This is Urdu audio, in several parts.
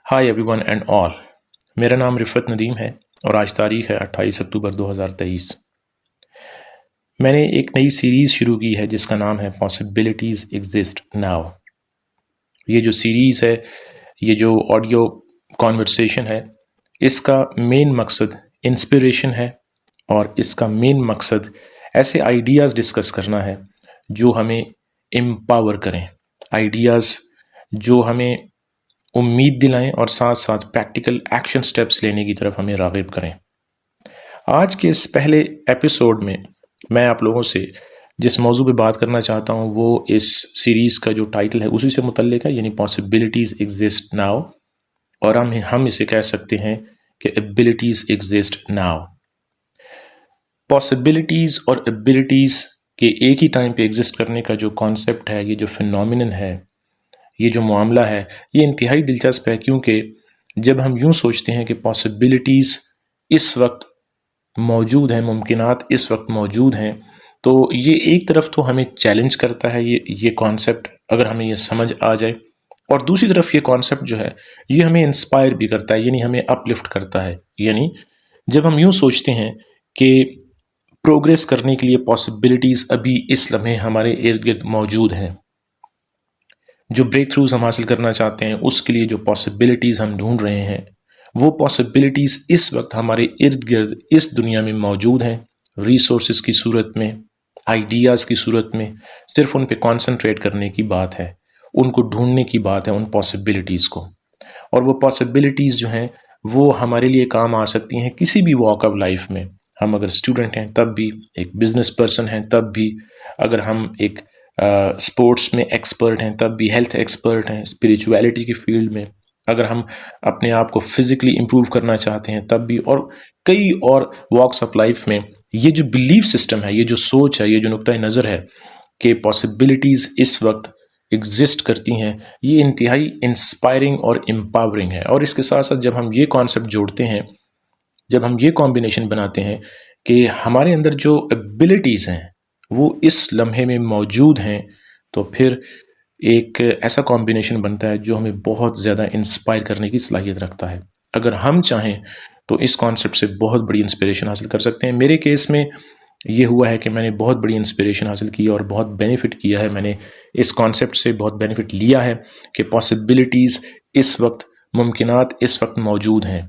High every one and all, میرا نام رفت ندیم ہے اور آج تاریخ ہے 28 اکتوبر 2023۔ میں نے ایک نئی سیریز شروع کی ہے جس کا نام ہے پاسبلٹیز ایگزسٹ ناؤ۔ یہ جو سیریز ہے، یہ جو آڈیو کانورسیشن ہے، اس کا مین مقصد انسپریشن ہے اور اس کا مین مقصد ایسے آئیڈیاز ڈسکس کرنا ہے جو ہمیں امپاور کریں، آئیڈیاز جو ہمیں امید دلائیں اور ساتھ ساتھ پریکٹیکل ایکشن سٹیپس لینے کی طرف ہمیں راغب کریں۔ آج کے اس پہلے ایپیسوڈ میں آپ لوگوں سے جس موضوع پہ بات کرنا چاہتا ہوں وہ اس سیریز کا جو ٹائٹل ہے اسی سے متعلق ہے، یعنی پاسبلٹیز ایگزسٹ ناؤ، اور ہم اسے کہہ سکتے ہیں کہ ایبلٹیز ایگزسٹ ناؤ۔ پاسبلٹیز اور ایبلٹیز کے ایک ہی ٹائم پہ ایگزسٹ کرنے کا جو کانسیپٹ ہے، یہ جو فینومینن ہے، یہ جو معاملہ ہے، یہ انتہائی دلچسپ ہے، کیونکہ جب ہم یوں سوچتے ہیں کہ پاسبلٹیز اس وقت موجود ہیں، ممکنات اس وقت موجود ہیں، تو یہ ایک طرف تو ہمیں چیلنج کرتا ہے یہ کانسیپٹ، اگر ہمیں یہ سمجھ آ جائے، اور دوسری طرف یہ کانسیپٹ جو ہے یہ ہمیں انسپائر بھی کرتا ہے، یعنی ہمیں اپ لفٹ کرتا ہے۔ یعنی جب ہم یوں سوچتے ہیں کہ پروگریس کرنے کے لیے پاسبلٹیز ابھی اس لمحے ہمارے ارد گرد موجود ہیں، جو بریک تھروز ہم حاصل کرنا چاہتے ہیں اس کے لیے جو پاسبلٹیز ہم ڈھونڈ رہے ہیں، وہ پاسبلٹیز اس وقت ہمارے ارد گرد اس دنیا میں موجود ہیں، ریسورسز کی صورت میں، آئیڈیاز کی صورت میں۔ صرف ان پہ کانسنٹریٹ کرنے کی بات ہے، ان کو ڈھونڈنے کی بات ہے، ان پاسبلٹیز کو۔ اور وہ پاسبلٹیز جو ہیں وہ ہمارے لیے کام آ سکتی ہیں کسی بھی واک آف لائف میں۔ ہم اگر اسٹوڈنٹ ہیں تب بھی، ایک بزنس پرسن ہیں تب بھی، اگر ہم ایک اسپورٹس میں ایکسپرٹ ہیں تب بھی، ہیلتھ ایکسپرٹ ہیں، اسپریچویلٹی کی فیلڈ میں، اگر ہم اپنے آپ کو فزیکلی امپروو کرنا چاہتے ہیں تب بھی، اور کئی اور واکس آف لائف میں، یہ جو بلیف سسٹم ہے، یہ جو سوچ ہے، یہ جو نقطۂ نظر ہے کہ پاسبلٹیز اس وقت ایگزسٹ کرتی ہیں، یہ انتہائی انسپائرنگ اور امپاورنگ ہے۔ اور اس کے ساتھ ساتھ جب ہم یہ کانسیپٹ جوڑتے ہیں، جب ہم یہ کمبینیشن بناتے ہیں کہ ہمارے اندر جو ایبلٹیز ہیں وہ اس لمحے میں موجود ہیں، تو پھر ایک ایسا کمبینیشن بنتا ہے جو ہمیں بہت زیادہ انسپائر کرنے کی صلاحیت رکھتا ہے۔ اگر ہم چاہیں تو اس کانسیپٹ سے بہت بڑی انسپریشن حاصل کر سکتے ہیں۔ میرے کیس میں یہ ہوا ہے کہ میں نے بہت بڑی انسپریشن حاصل کی اور بہت بینیفٹ کیا ہے، میں نے اس کانسیپٹ سے بہت بینیفٹ لیا ہے کہ پاسبلٹیز اس وقت، ممکنات اس وقت موجود ہیں،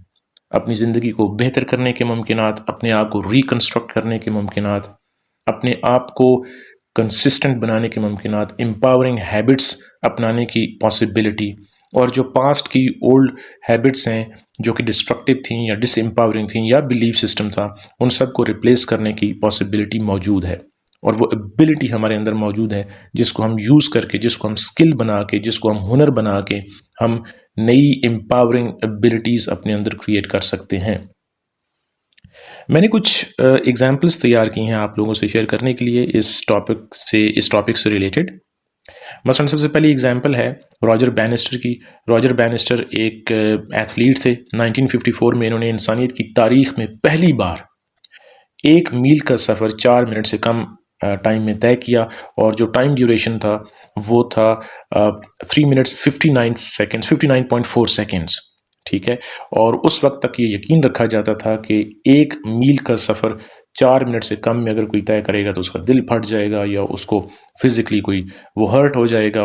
اپنی زندگی کو بہتر کرنے کے ممکنات، اپنے آپ کو ریکنسٹرکٹ کرنے کے ممکنات، اپنے آپ کو کنسسٹنٹ بنانے کے ممکنات، امپاورنگ ہیبٹس اپنانے کی پاسبلٹی، اور جو پاسٹ کی اولڈ ہیبٹس ہیں جو کہ ڈسٹرکٹیو تھیں یا ڈس امپاورنگ تھیں یا بلیف سسٹم تھا، ان سب کو ریپلیس کرنے کی پاسبلٹی موجود ہے۔ اور وہ ایبلٹی ہمارے اندر موجود ہے جس کو ہم یوز کر کے، جس کو ہم سکل بنا کے، جس کو ہم ہنر بنا کے، ہم نئی امپاورنگ ایبلٹیز اپنے اندر کریٹ کر سکتے ہیں۔ میں نے کچھ ایگزامپلس تیار کی ہیں آپ لوگوں سے شیئر کرنے کے لیے اس ٹاپک سے ریلیٹڈ۔ مثلا سب سے پہلی ایگزامپل ہے راجر بینسٹر کی۔ راجر بینسٹر ایک ایتھلیٹ تھے۔ 1954 میں انہوں نے انسانیت کی تاریخ میں پہلی بار 1 میل کا سفر 4 منٹ سے کم ٹائم میں طے کیا، اور جو ٹائم ڈیوریشن تھا وہ تھا 3 منٹس 59.4 سیکنڈز، ٹھیک ہے۔ اور اس وقت تک یہ یقین رکھا جاتا تھا کہ 1 میل کا سفر 4 منٹ سے کم میں اگر کوئی طے کرے گا تو اس کا دل پھٹ جائے گا، یا اس کو فزیکلی وہ ہرٹ ہو جائے گا،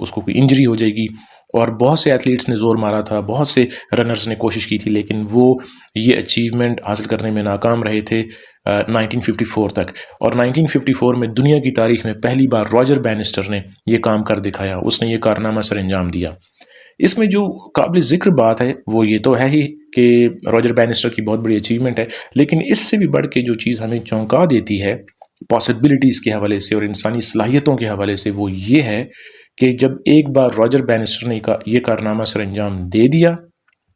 اس کو کوئی انجری ہو جائے گی۔ اور بہت سے ایتھلیٹس نے زور مارا تھا، بہت سے رنرز نے کوشش کی تھی، لیکن وہ یہ اچیومنٹ حاصل کرنے میں ناکام رہے تھے 1954 تک۔ اور 1954 میں دنیا کی تاریخ میں پہلی بار راجر بینسٹر نے یہ کام کر دکھایا، اس نے یہ کارنامہ سر انجام دیا۔ اس میں جو قابل ذکر بات ہے وہ یہ تو ہے ہی کہ راجر بینسٹر کی بہت بڑی اچیومنٹ ہے، لیکن اس سے بھی بڑھ کے جو چیز ہمیں چونکا دیتی ہے پاسبلٹیز کے حوالے سے اور انسانی صلاحیتوں کے حوالے سے، وہ یہ ہے کہ جب ایک بار راجر بینسٹر نے یہ کارنامہ سر انجام دے دیا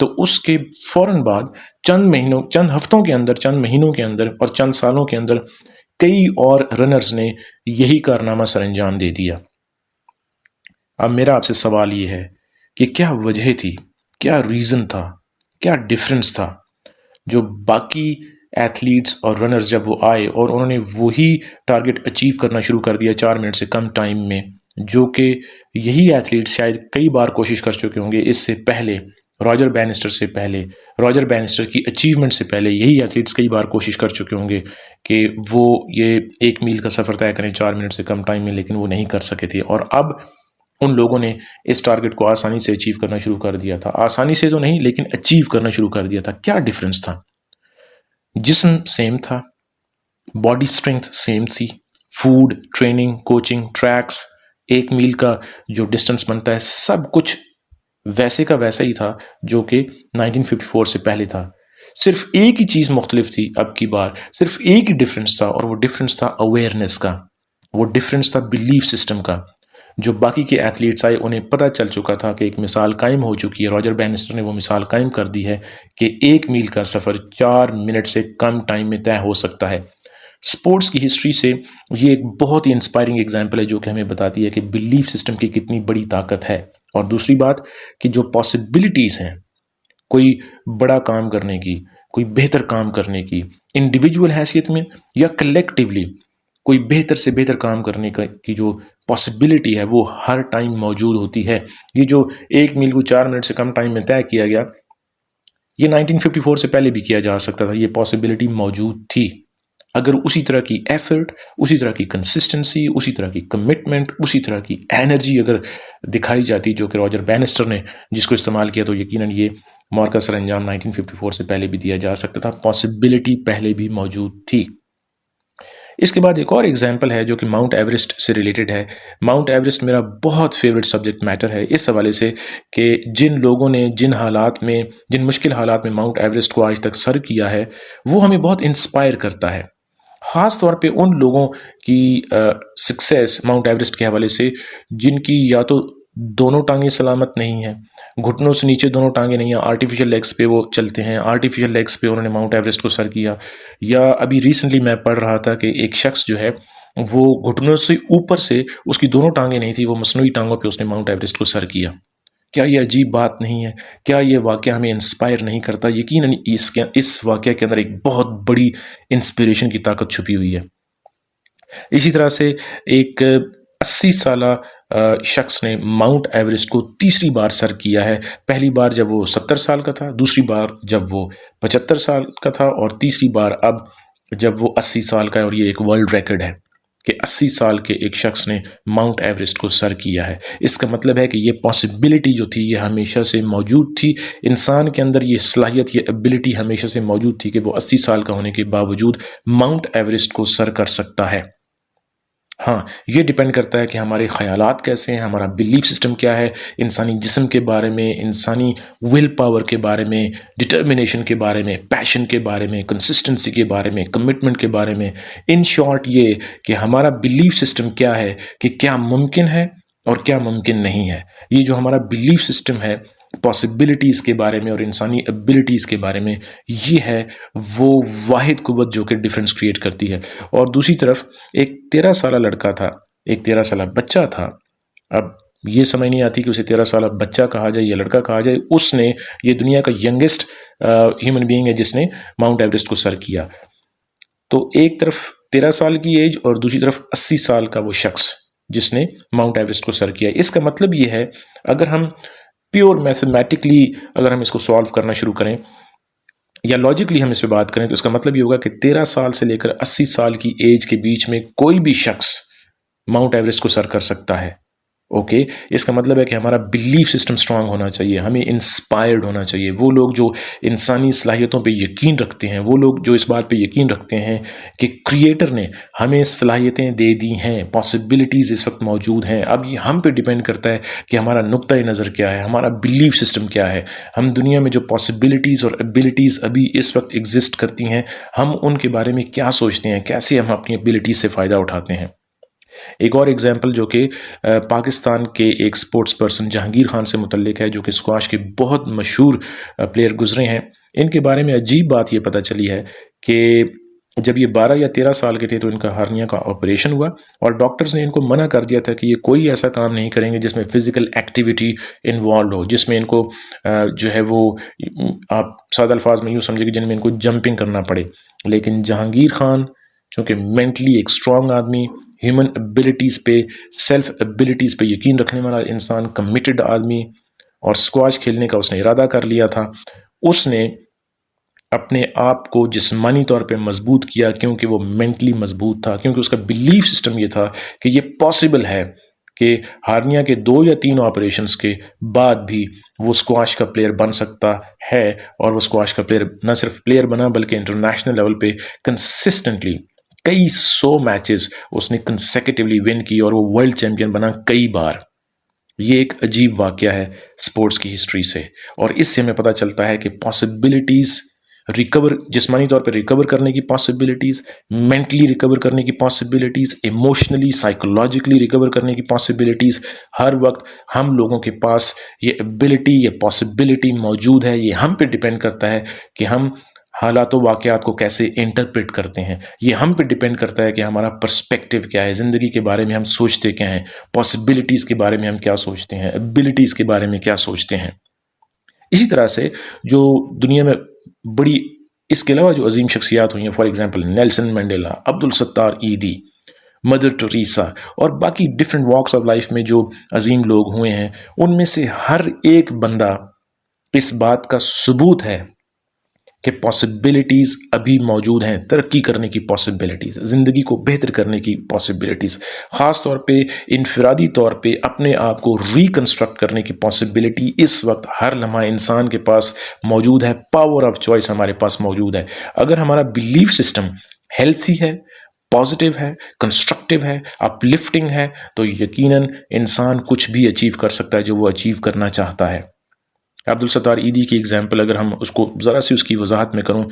تو اس کے فوراً بعد چند ہفتوں کے اندر، چند مہینوں کے اندر اور چند سالوں کے اندر کئی اور رنرز نے یہی کارنامہ سر انجام دے دیا۔ اب میرا آپ سے سوال یہ ہے کہ کیا وجہ تھی، کیا ریزن تھا، کیا ڈیفرنس تھا جو باقی ایتھلیٹس اور رنرز جب وہ آئے اور انہوں نے وہی ٹارگٹ اچیو کرنا شروع کر دیا 4 منٹ سے کم ٹائم میں، جو کہ یہی ایتھلیٹس شاید کئی بار کوشش کر چکے ہوں گے اس سے پہلے راجر بینسٹر سے پہلے، راجر بینسٹر کی اچیومنٹ سے پہلے یہی ایتھلیٹس کئی بار کوشش کر چکے ہوں گے کہ وہ یہ 1 میل کا سفر طے کریں 4 منٹ سے کم ٹائم میں، لیکن وہ نہیں کر سکے تھے، اور اب ان لوگوں نے اس ٹارگٹ کو آسانی سے اچیو کرنا شروع کر دیا تھا. آسانی سے تو نہیں، لیکن اچیو کرنا شروع کر دیا تھا. کیا ڈفرنس تھا؟ جسم سیم تھا، باڈی اسٹرینتھ سیم تھی، فوڈ، ٹریننگ، کوچنگ، ٹریکس، 1 میل کا جو ڈسٹنس بنتا ہے سب کچھ ویسے کا ویسا ہی تھا جو کہ 1954 سے پہلے تھا. صرف ایک ہی چیز مختلف تھی اب کی بار، صرف ایک ہی ڈفرنس تھا، اور وہ ڈفرنس تھا اویئرنیس کا، وہ ڈفرنس تھا بلیف سسٹم کا. جو باقی کے ایتھلیٹس آئے انہیں پتہ چل چکا تھا کہ ایک مثال قائم ہو چکی ہے. راجر بینسٹر نے وہ مثال قائم کر دی ہے کہ 1 میل کا سفر 4 منٹ سے کم ٹائم میں طے ہو سکتا ہے. سپورٹس کی ہسٹری سے یہ ایک بہت ہی انسپائرنگ ایگزامپل ہے جو کہ ہمیں بتاتی ہے کہ بلیف سسٹم کی کتنی بڑی طاقت ہے. اور دوسری بات کہ جو پاسبلٹیز ہیں کوئی بڑا کام کرنے کی، کوئی بہتر کام کرنے کی، انڈیویجول حیثیت میں یا کلیکٹیولی کوئی بہتر سے بہتر کام کرنے کی جو پاسبلٹی ہے وہ ہر ٹائم موجود ہوتی ہے. یہ جو 1 میل کو 4 منٹ سے کم ٹائم میں طے کیا گیا، یہ 1954 سے پہلے بھی کیا جا سکتا تھا. یہ پاسبلٹی موجود تھی اگر اسی طرح کی ایفرٹ، اسی طرح کی کنسسٹنسی، اسی طرح کی کمٹمنٹ، اسی طرح کی انرجی اگر دکھائی جاتی جو کہ راجر بینسٹر نے جس کو استعمال کیا، تو یقیناً یہ معرکہ سر انجام 1954 سے پہلے بھی دیا جا سکتا تھا. پاسبلٹی پہلے بھی موجود تھی. اس کے بعد ایک اور ایگزامپل ہے جو کہ ماؤنٹ ایوریسٹ سے ریلیٹڈ ہے. ماؤنٹ ایوریسٹ میرا بہت فیوریٹ سبجیکٹ میٹر ہے اس حوالے سے کہ جن لوگوں نے جن مشکل حالات میں ماؤنٹ ایوریسٹ کو آج تک سر کیا ہے وہ ہمیں بہت انسپائر کرتا ہے، خاص طور پہ ان لوگوں کی سکسیس ماؤنٹ ایوریسٹ کے حوالے سے جن کی یا تو دونوں ٹانگیں سلامت نہیں ہیں، گھٹنوں سے نیچے دونوں ٹانگیں نہیں ہیں، آرٹیفیشل لیگس پہ وہ چلتے ہیں، آرٹیفیشل لیگس پہ انہوں نے ماؤنٹ ایوریسٹ کو سر کیا. یا ابھی ریسنٹلی میں پڑھ رہا تھا کہ ایک شخص جو ہے وہ گھٹنوں سے اوپر سے اس کی دونوں ٹانگیں نہیں تھی، وہ مصنوعی ٹانگوں پہ اس نے ماؤنٹ ایوریسٹ کو سر کیا. کیا یہ عجیب بات نہیں ہے؟ کیا یہ واقعہ ہمیں انسپائر نہیں کرتا؟ یقیناً اس واقعہ کے اندر ایک بہت بڑی انسپریشن کی طاقت چھپی ہوئی ہے. اسی طرح سے ایک 80 سالہ شخص نے ماؤنٹ ایوریسٹ کو تیسری بار سر کیا ہے. پہلی بار جب وہ 70 سال کا تھا، دوسری بار جب وہ 75 سال کا تھا، اور تیسری بار اب جب وہ 80 سال کا ہے. اور یہ ایک ورلڈ ریکارڈ ہے کہ 80 سال کے ایک شخص نے ماؤنٹ ایوریسٹ کو سر کیا ہے. اس کا مطلب ہے کہ یہ پاسبلٹی جو تھی یہ ہمیشہ سے موجود تھی. انسان کے اندر یہ صلاحیت، یہ ایبلٹی ہمیشہ سے موجود تھی کہ وہ 80 سال کا ہونے کے باوجود ماؤنٹ ایوریسٹ کو سر کر سکتا ہے. ہاں، یہ ڈیپینڈ کرتا ہے کہ ہمارے خیالات کیسے ہیں، ہمارا بلیف سسٹم کیا ہے، انسانی جسم کے بارے میں، انسانی ول پاور کے بارے میں، ڈٹرمنیشن کے بارے میں، پیشن کے بارے میں، کنسسٹنسی کے بارے میں، کمٹمنٹ کے بارے میں. ان شارٹ یہ کہ ہمارا بلیف سسٹم کیا ہے کہ کیا ممکن ہے اور کیا ممکن نہیں ہے. یہ جو ہمارا بلیف سسٹم ہے پاسبلٹیز کے بارے میں اور انسانی ایبلٹیز کے بارے میں، یہ ہے وہ واحد قوت جو کہ ڈفرینس کریٹ کرتی ہے. اور دوسری طرف ایک 13 سالہ لڑکا تھا، ایک 13 سالہ بچہ تھا. اب یہ سمجھ نہیں آتی کہ اسے 13 سالہ بچہ کہا جائے یا لڑکا کہا جائے. اس نے یہ دنیا کا ینگسٹ ہیومن بینگ ہے جس نے ماؤنٹ ایوریسٹ کو سر کیا. تو ایک طرف 13 سال کی ایج اور دوسری طرف 80 سال کا وہ شخص جس نے ماؤنٹ ایوریسٹ کو سر کیا. اس کا مطلب یہ ہے اگر ہم پیور میتھمیٹکلی اگر ہم اس کو سالو کرنا شروع کریں یا لاجکلی ہم اس پہ بات کریں تو اس کا مطلب یہ ہوگا کہ 13 سال سے لے کر 80 سال کی ایج کے بیچ میں کوئی بھی شخص ماؤنٹ ایوریسٹ کو سر کر سکتا ہے. اوکے، اس کا مطلب ہے کہ ہمارا بلیف سسٹم سٹرانگ ہونا چاہیے، ہمیں انسپائرڈ ہونا چاہیے. وہ لوگ جو انسانی صلاحیتوں پہ یقین رکھتے ہیں، وہ لوگ جو اس بات پہ یقین رکھتے ہیں کہ کریٹر نے ہمیں صلاحیتیں دے دی ہیں، پاسبلٹیز اس وقت موجود ہیں. اب یہ ہم پہ ڈیپینڈ کرتا ہے کہ ہمارا نقطۂ نظر کیا ہے، ہمارا بلیف سسٹم کیا ہے. ہم دنیا میں جو پاسبلٹیز اور ایبلٹیز ابھی اس وقت ایگزسٹ کرتی ہیں، ہم ان کے بارے میں کیا سوچتے ہیں، کیسے ہم اپنی ایبلٹیز سے فائدہ اٹھاتے ہیں. ایک اور ایگزامپل جو کہ پاکستان کے ایک سپورٹس پرسن جہانگیر خان سے متعلق ہے، جو کہ اسکواش کے بہت مشہور پلیئر گزرے ہیں. ان کے بارے میں عجیب بات یہ پتہ چلی ہے کہ جب یہ 12 یا 13 سال کے تھے تو ان کا ہرنیا کا آپریشن ہوا اور ڈاکٹرز نے ان کو منع کر دیا تھا کہ یہ کوئی ایسا کام نہیں کریں گے جس میں فزیکل ایکٹیویٹی انوالوڈ ہو، جس میں ان کو جو ہے وہ آپ سادہ الفاظ میں یوں سمجھے کہ جن میں ان کو جمپنگ کرنا پڑے. لیکن جہانگیر خان چونکہ مینٹلی ایک اسٹرانگ آدمی، ہیومن ایبلٹیز پہ، سیلف ایبلٹیز پہ یقین رکھنے والا انسان، کمیٹڈ آدمی، اور اسکواش کھیلنے کا اس نے ارادہ کر لیا تھا. اس نے اپنے آپ کو جسمانی طور پہ مضبوط کیا کیونکہ وہ مینٹلی مضبوط تھا، کیونکہ اس کا بلیف سسٹم یہ تھا کہ یہ پاسبل ہے کہ ہارنیا کے 2 یا 3 آپریشنز کے بعد بھی وہ اسکواش کا پلیئر بن سکتا ہے. اور وہ اسکواش کا پلیئر نہ صرف پلیئر بنا بلکہ انٹرنیشنل لیول پہ کنسسٹنٹلی کئی 100 میچز اس نے کنسیکیٹیولی ون کی اور وہ ورلڈ چیمپئن بنا کئی بار. یہ ایک عجیب واقعہ ہے سپورٹس کی ہسٹری سے، اور اس سے ہمیں پتہ چلتا ہے کہ پاسبلٹیز جسمانی طور پہ ریکور کرنے کی پاسبلٹیز، مینٹلی ریکور کرنے کی پاسبلٹیز، ایموشنلی سائیکولوجیکلی ریکور کرنے کی پاسبلٹیز، ہر وقت ہم لوگوں کے پاس یہ ایبلٹی، یہ پاسبلٹی موجود ہے. یہ ہم پہ ڈیپینڈ کرتا ہے کہ ہم حالات و واقعات کو کیسے انٹرپریٹ کرتے ہیں. یہ ہم پہ ڈیپینڈ کرتا ہے کہ ہمارا پرسپیکٹیو کیا ہے، زندگی کے بارے میں ہم سوچتے کیا ہیں، پاسبلٹیز کے بارے میں ہم کیا سوچتے ہیں، ایبلٹیز کے بارے میں کیا سوچتے ہیں. اسی طرح سے جو دنیا میں بڑی اس کے علاوہ جو عظیم شخصیات ہوئی ہیں، for example Nelson Mandela, Abdul Sattar Edhi, Mother Teresa اور باقی ڈفرینٹ واکس آف لائف میں جو عظیم لوگ ہوئے ہیں، ان میں سے ہر ایک بندہ اس بات کا ثبوت ہے کہ پاسبلٹیز ابھی موجود ہیں، ترقی کرنے کی پاسبلٹیز، زندگی کو بہتر کرنے کی پاسبلٹیز، خاص طور پہ انفرادی طور پہ اپنے آپ کو ریکنسٹرکٹ کرنے کی پاسبلٹی اس وقت ہر لمحہ انسان کے پاس موجود ہے. پاور آف چوائس ہمارے پاس موجود ہے. اگر ہمارا بلیف سسٹم ہیلتھی ہے، پازیٹیو ہے، کنسٹرکٹیو ہے، اپ لفٹنگ ہے، تو یقیناً انسان کچھ بھی اچیو کر سکتا ہے جو وہ اچیو کرنا چاہتا ہے. عبدالستار ایدی کی اگزامپل اگر ہم اس کو ذرا سی اس کی وضاحت میں کروں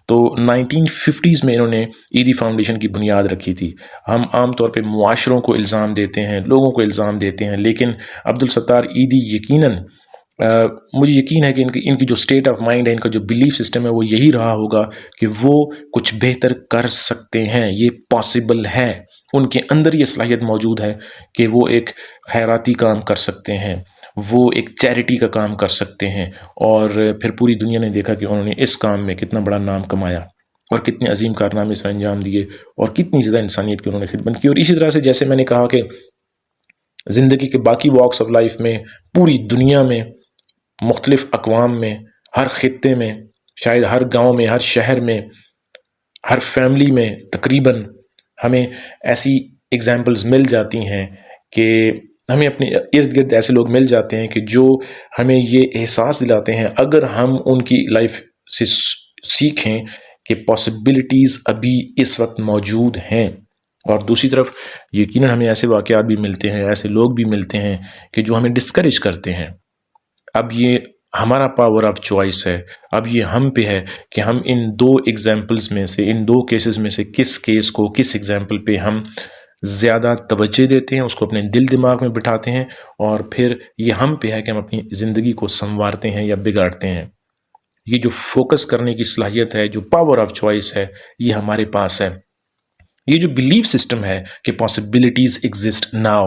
تو 1950s میں انہوں نے ایدی فاؤنڈیشن کی بنیاد رکھی تھی. ہم عام طور پہ معاشروں کو الزام دیتے ہیں، لوگوں کو الزام دیتے ہیں، لیکن عبدالستار ایدی یقیناً مجھے یقین ہے کہ ان کی جو اسٹیٹ آف مائنڈ ہے، ان کا جو بلیف سسٹم ہے، وہ یہی رہا ہوگا کہ وہ کچھ بہتر کر سکتے ہیں، یہ پاسبل ہے. ان کے اندر یہ صلاحیت موجود ہے کہ وہ ایک خیراتی کام کر سکتے ہیں، وہ ایک چیریٹی کا کام کر سکتے ہیں. اور پھر پوری دنیا نے دیکھا کہ انہوں نے اس کام میں کتنا بڑا نام کمایا اور کتنے عظیم کارنامے سے انجام دیے اور کتنی زیادہ انسانیت کی انہوں نے خدمت کی. اور اسی طرح سے جیسے میں نے کہا کہ زندگی کے باقی واکس آف لائف میں پوری دنیا میں مختلف اقوام میں، ہر خطے میں، شاید ہر گاؤں میں، ہر شہر میں، ہر فیملی میں تقریباً ہمیں ایسی ایگزامپلز مل جاتی ہیں کہ ہمیں اپنے ارد گرد ایسے لوگ مل جاتے ہیں کہ جو ہمیں یہ احساس دلاتے ہیں اگر ہم ان کی لائف سے سیکھیں کہ پاسبلٹیز ابھی اس وقت موجود ہیں. اور دوسری طرف یقیناً ہمیں ایسے واقعات بھی ملتے ہیں، ایسے لوگ بھی ملتے ہیں کہ جو ہمیں ڈسکریج کرتے ہیں. اب یہ ہمارا پاور آف چوائس ہے، اب یہ ہم پہ ہے کہ ہم ان 2 ایگزامپلز میں سے، ان 2 کیسز میں سے کس کیس کو، کس ایگزامپل پہ ہم زیادہ توجہ دیتے ہیں، اس کو اپنے دل دماغ میں بٹھاتے ہیں، اور پھر یہ ہم پہ ہے کہ ہم اپنی زندگی کو سنوارتے ہیں یا بگاڑتے ہیں. یہ جو فوکس کرنے کی صلاحیت ہے، جو پاور آف چوائس ہے، یہ ہمارے پاس ہے. یہ جو بلیف سسٹم ہے کہ پاسبلٹیز ایگزسٹ ناؤ،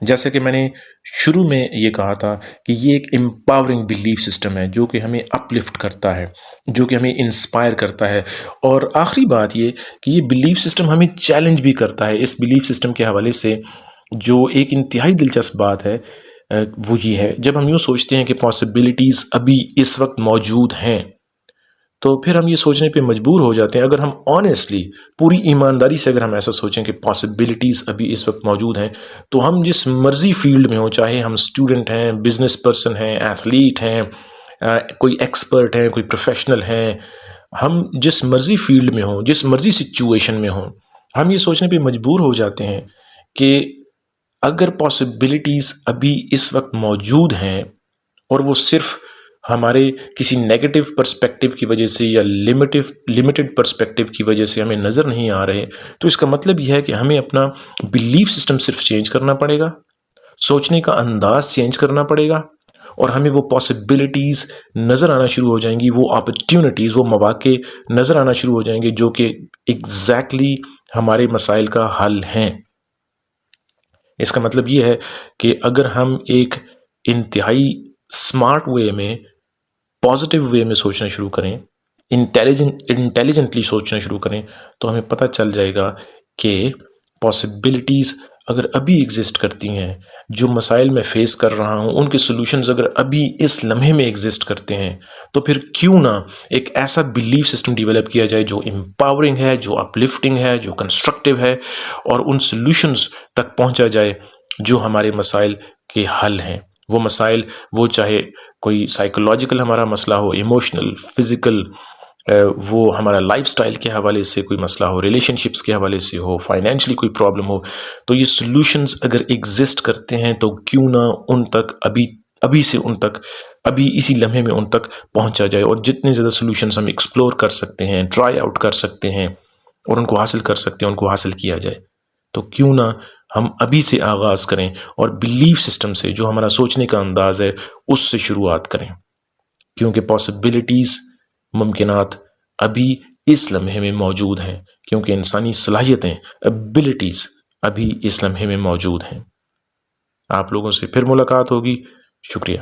جیسا کہ میں نے شروع میں یہ کہا تھا کہ یہ ایک امپاورنگ بلیف سسٹم ہے جو کہ ہمیں اپ لفٹ کرتا ہے، جو کہ ہمیں انسپائر کرتا ہے. اور آخری بات یہ کہ یہ بلیف سسٹم ہمیں چیلنج بھی کرتا ہے. اس بلیف سسٹم کے حوالے سے جو ایک انتہائی دلچسپ بات ہے وہ یہ ہے، جب ہم یوں سوچتے ہیں کہ پاسبلٹیز ابھی اس وقت موجود ہیں تو پھر ہم یہ سوچنے پہ مجبور ہو جاتے ہیں، اگر ہم آنیسٹلی پوری ایمانداری سے اگر ہم ایسا سوچیں کہ پاسبلٹیز ابھی اس وقت موجود ہیں، تو ہم جس مرضی فیلڈ میں ہوں، چاہے ہم اسٹوڈنٹ ہیں، بزنس پرسن ہیں، ایتھلیٹ ہیں، کوئی ایکسپرٹ ہیں، کوئی پروفیشنل ہیں، ہم جس مرضی فیلڈ میں ہوں، جس مرضی سچویشن میں ہوں، ہم یہ سوچنے پہ مجبور ہو جاتے ہیں کہ اگر پاسبلٹیز ابھی اس وقت موجود ہیں اور وہ صرف ہمارے کسی نیگیٹو پرسپیکٹیو کی وجہ سے یا لمیٹڈ پرسپیکٹیو کی وجہ سے ہمیں نظر نہیں آ رہے، تو اس کا مطلب یہ ہے کہ ہمیں اپنا بلیف سسٹم صرف چینج کرنا پڑے گا، سوچنے کا انداز چینج کرنا پڑے گا، اور ہمیں وہ پاسبلٹیز نظر آنا شروع ہو جائیں گی، وہ اپرچونٹیز، وہ مواقع نظر آنا شروع ہو جائیں گے جو کہ ایگزیکٹلی ہمارے مسائل کا حل ہیں. اس کا مطلب یہ ہے کہ اگر ہم ایک انتہائی اسمارٹ وے میں، پازیٹیو وے میں سوچنا شروع کریں، انٹیلیجنٹلی سوچنا شروع کریں، تو ہمیں پتہ چل جائے گا کہ پاسبلٹیز اگر ابھی ایگزسٹ کرتی ہیں، جو مسائل میں فیس کر رہا ہوں ان کے سلوشنز اگر ابھی اس لمحے میں ایگزسٹ کرتے ہیں، تو پھر کیوں نہ ایک ایسا بلیف سسٹم ڈیولپ کیا جائے جو امپاورنگ ہے، جو اپلفٹنگ ہے، جو کنسٹرکٹیو ہے، اور ان سلوشنز تک پہنچا جائے جو ہمارے مسائل کے حل ہیں۔ وہ مسائل، وہ چاہے کوئی سائیکولوجیکل ہمارا مسئلہ ہو، ایموشنل، فزیکل، وہ ہمارا لائف سٹائل کے حوالے سے کوئی مسئلہ ہو، ریلیشن شپس کے حوالے سے ہو، فائنینشلی کوئی پرابلم ہو، تو یہ سلوشنز اگر ایگزسٹ کرتے ہیں تو کیوں نہ ان تک ابھی سے ان تک، ابھی اسی لمحے میں ان تک پہنچا جائے، اور جتنے زیادہ سلوشنز ہم ایکسپلور کر سکتے ہیں، ٹرائی آؤٹ کر سکتے ہیں اور ان کو حاصل کر سکتے ہیں، ان کو حاصل کیا جائے۔ تو کیوں نہ ہم ابھی سے آغاز کریں اور بلیف سسٹم سے، جو ہمارا سوچنے کا انداز ہے، اس سے شروعات کریں، کیونکہ پاسبلٹیز، ممکنات ابھی اس لمحے میں موجود ہیں، کیونکہ انسانی صلاحیتیں، ابیلٹیز ابھی اس لمحے میں موجود ہیں۔ آپ لوگوں سے پھر ملاقات ہوگی۔ شکریہ۔